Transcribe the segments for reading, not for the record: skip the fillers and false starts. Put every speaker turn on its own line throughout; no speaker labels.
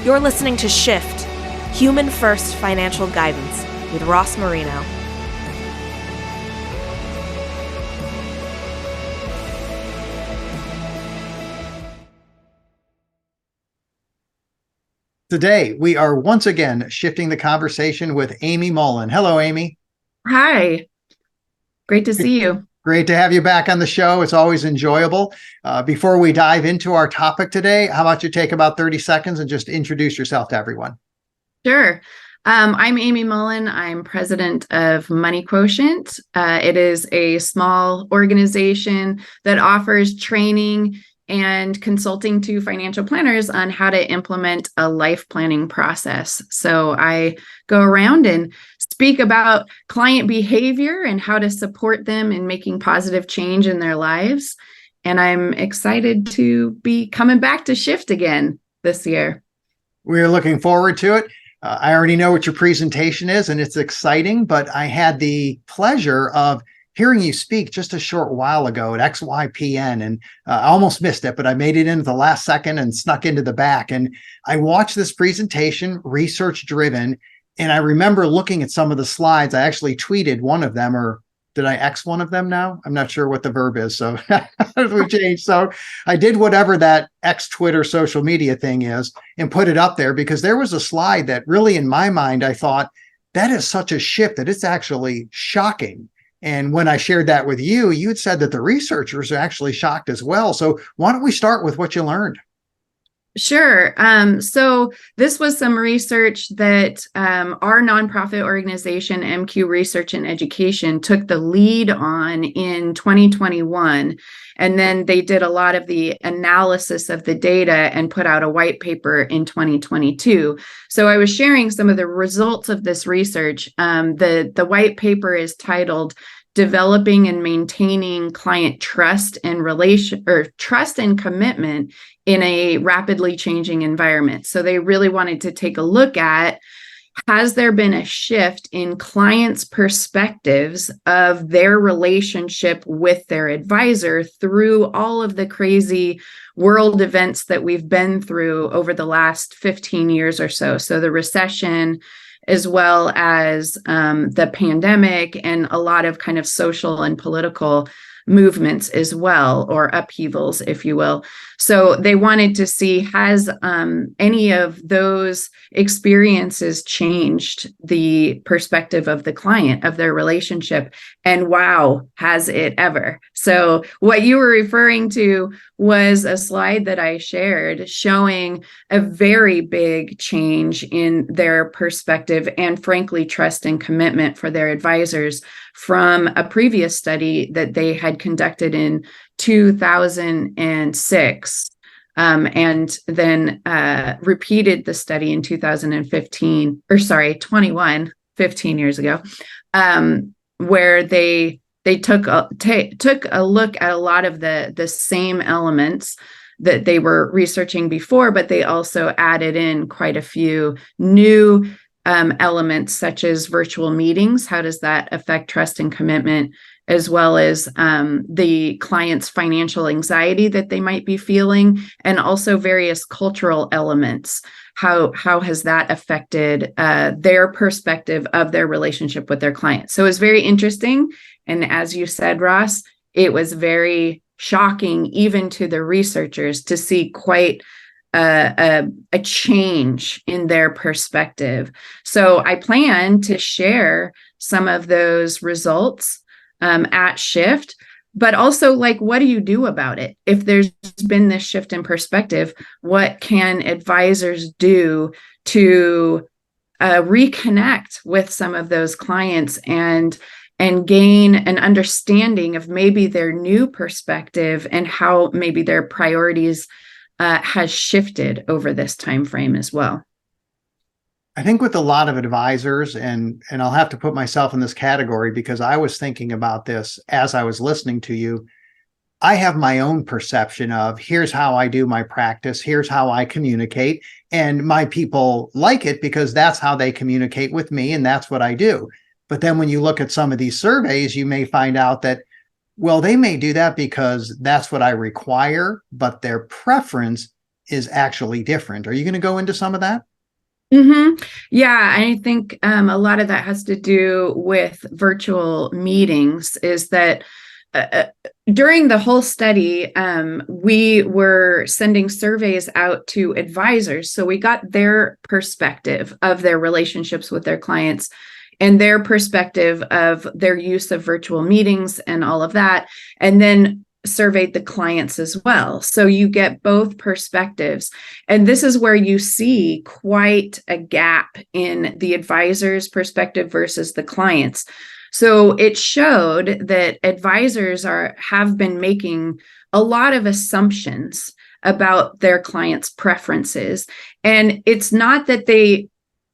You're listening to Shift, Human First Financial Guidance with Ross Marino.
Today, we are once again shifting the conversation with Amy Mullen. Hello, Amy.
Hi, great to see you.
Great to have you back on the show. It's always enjoyable. Before we dive into our topic today, how about you take about 30 seconds and just introduce yourself to everyone?
Sure. I'm Amy Mullen. I'm president of Money Quotient. It is a small organization that offers training and consulting to financial planners on how to implement a life planning process. So I go around and speak about client behavior and how to support them in making positive change in their lives. And I'm excited to be coming back to Shift again this year.
We're looking forward to it. I already know what your presentation is, and it's exciting, but I had the pleasure of hearing you speak just a short while ago at XYPN, and I almost missed it, but I made it into the last second and snuck into the back. And I watched this presentation, research driven, and I remember looking at some of the slides. I actually tweeted one of them, or did I X one of them now? I'm not sure what the verb is. So we changed. So I did whatever that X Twitter social media thing is and put it up there, because there was a slide that really, in my mind, I thought that is such a shift that it's actually shocking. And when I shared that with you, you had said that the researchers are actually shocked as well. So why don't we start with what you learned?
Sure. So this was some research that our nonprofit organization, MQ Research and Education, took the lead on in 2021. And then they did a lot of the analysis of the data and put out a white paper in 2022. So I was sharing some of the results of this research. The white paper is titled Developing and Maintaining Client Trust and Trust and Commitment in a Rapidly Changing Environment. So they really wanted to take a look at, has there been a shift in clients' perspectives of their relationship with their advisor through all of the crazy world events that we've been through over the last 15 years or so? So the recession, as well as the pandemic, and a lot of kind of social and political movements as well, or upheavals, if you will. So they wanted to see, has any of those experiences changed the perspective of the client, of their relationship? And wow, has it ever? So what you were referring to was a slide that I shared showing a very big change in their perspective and, frankly, trust and commitment for their advisors from a previous study that they had conducted in 2006, and then repeated the study in 2015, 15 years ago, where they took a look at a lot of the same elements that they were researching before, but they also added in quite a few new elements, such as virtual meetings. How does that affect trust and commitment, as well as the client's financial anxiety that they might be feeling, and also various cultural elements. How has that affected their perspective of their relationship with their client? So it was very interesting. And as you said, Ross, it was very shocking even to the researchers to see quite a change in their perspective. So I plan to share some of those results at Shift, but also, like, what do you do about it? If there's been this shift in perspective, what can advisors do to reconnect with some of those clients and gain an understanding of maybe their new perspective and how maybe their priorities has shifted over this time frame as well?
I think with a lot of advisors, and I'll have to put myself in this category because I was thinking about this as I was listening to you. I have my own perception of, here's how I do my practice, here's how I communicate, and my people like it because that's how they communicate with me, and that's what I do. But then when you look at some of these surveys, you may find out that, well, they may do that because that's what I require, but their preference is actually different. Are you going to go into some of that?
Yeah, I think a lot of that has to do with virtual meetings. Is that during the whole study, we were sending surveys out to advisors. So we got their perspective of their relationships with their clients and their perspective of their use of virtual meetings and all of that. And then surveyed the clients as well. So you get both perspectives. And this is where you see quite a gap in the advisor's perspective versus the clients. So it showed that advisors have been making a lot of assumptions about their clients' preferences. And it's not that they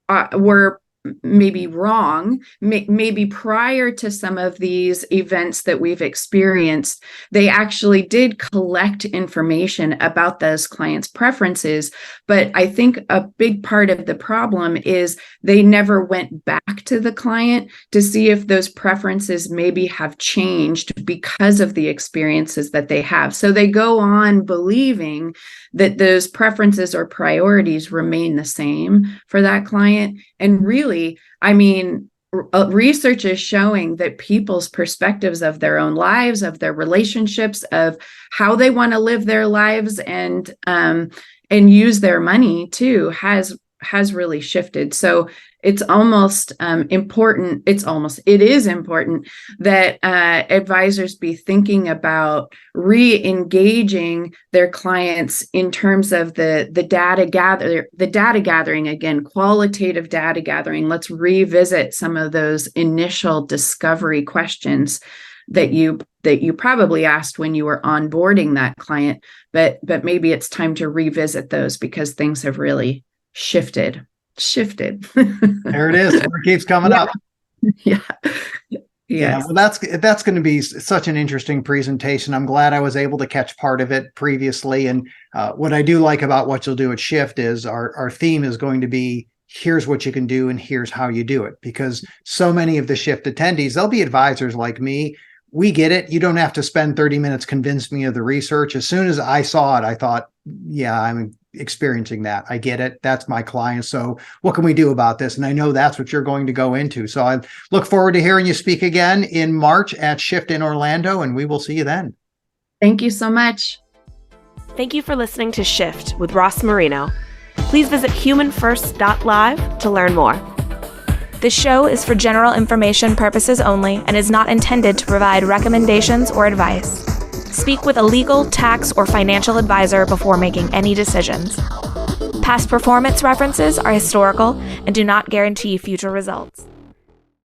were maybe wrong. Maybe prior to some of these events that we've experienced, they actually did collect information about those clients' preferences. But I think a big part of the problem is they never went back to the client to see if those preferences maybe have changed because of the experiences that they have. So they go on believing that those preferences or priorities remain the same for that client. And really, I mean, research is showing that people's perspectives of their own lives, of their relationships, of how they want to live their lives and use their money too has really shifted. So it's almost important. It is important that advisors be thinking about re-engaging their clients in terms of the data gathering, again, qualitative data gathering. Let's revisit some of those initial discovery questions that you probably asked when you were onboarding that client, but maybe it's time to revisit those because things have really shifted.
There it is. It keeps coming up.
Yeah.
Yeah. Well, that's going to be such an interesting presentation. I'm glad I was able to catch part of it previously. And what I do like about what you'll do at Shift is our theme is going to be, here's what you can do and here's how you do it. Because so many of the Shift attendees, they'll be advisors like me. We get it. You don't have to spend 30 minutes convincing me of the research. As soon as I saw it, I thought, yeah, I'm experiencing that. I get it. That's my client. So what can we do about this? And I know that's what you're going to go into. So I look forward to hearing you speak again in March at Shift in Orlando, and we will see you then.
Thank you so much.
Thank you for listening to Shift with Ross Marino. Please visit humanfirst.live to learn more. This show is for general information purposes only and is not intended to provide recommendations or advice. Speak with a legal, tax, or financial advisor before making any decisions. Past performance references are historical and do not guarantee future results.